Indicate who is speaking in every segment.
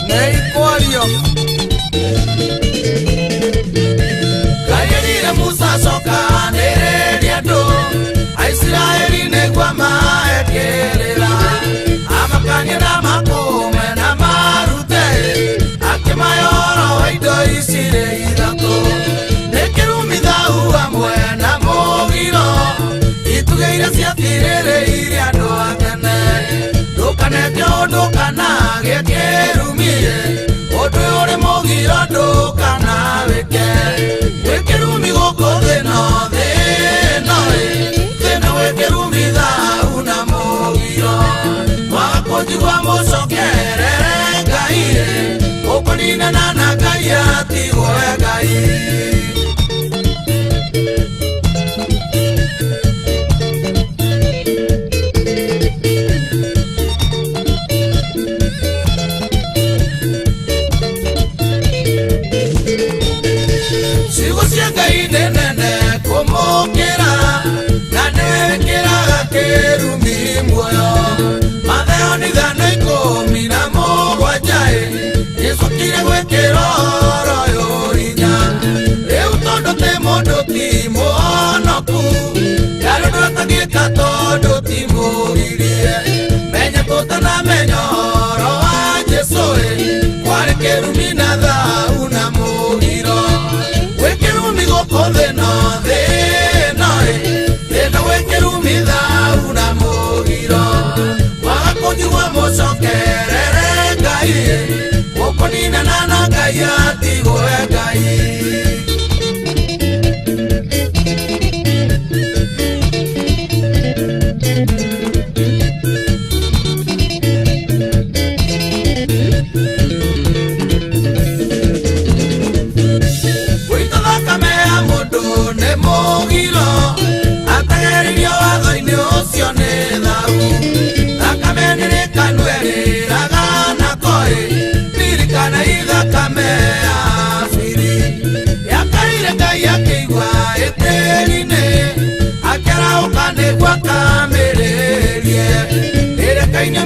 Speaker 1: Neikoario Kayerire Musa soka nereria do Aisraeli negwa maekelela Amakanye na makome na marute Akimayoro waido isire idato Nekerumida uamwe na mogiro Itugeira siatirere iria do agene Dokanete odokana gekerumie Odoyore mogiro dokana weke Wekerumi goko deno deno Deno wekerumida una mogiro Wakojiwa moso kerere gaire Okonina nana gaya tigoe gai Todo timo irie Menya tota na menyoro wa Jesoe Kware kerumina da una mogiro Wekerumi goko deno Deno wekerumi da una mogiro Wakakonjiwa moso kerere gai Wokonina nana gaya tigoe gai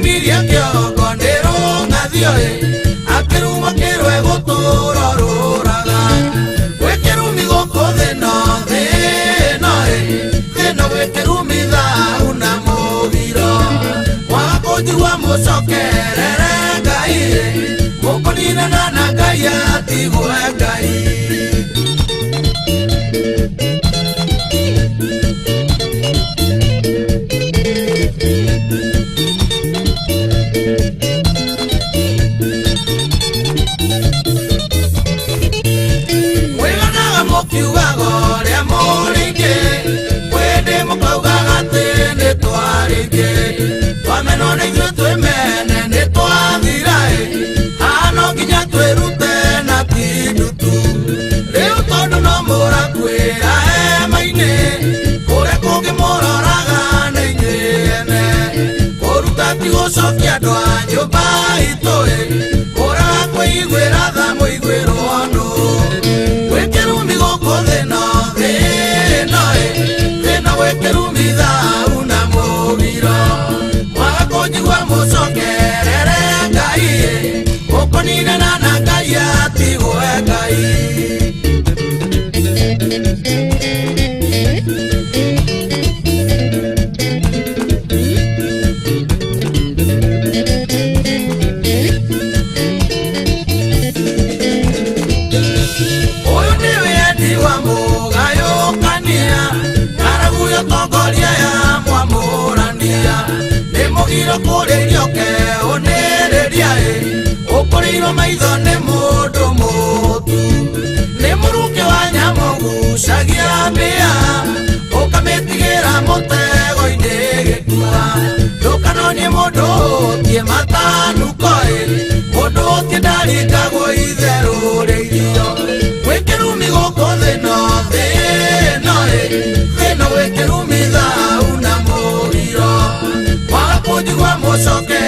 Speaker 1: Miria kyo gondero ngadioe Akeruma kero ego toro raga Wekerumi goko deno Deno wekerumi da una mogiro Wakojiwa moso kerere gai Mokonina nana gaya tigoe gai Sofia do ajo baitoe Ora kwe igwera da mo igwero ano Wekerumi goko deno Deno wekerumi da una mogiro Wakakonjiwa moso kerere gai Okonina nana gaya tigoe gai Mogiro kurerio ke onereria Okoriro maitho ne modo motu Ne muruke wa nyamogu shagia mea Okametigera motego inegekua Dokanonie modo tie matanu koe Modo tie darika go idero reirio Wekerumi goko deno Deno wekerumi da una mogiro Moso que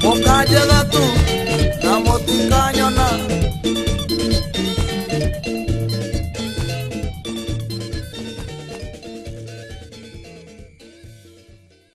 Speaker 1: mũkanjetha tu na mũtikanye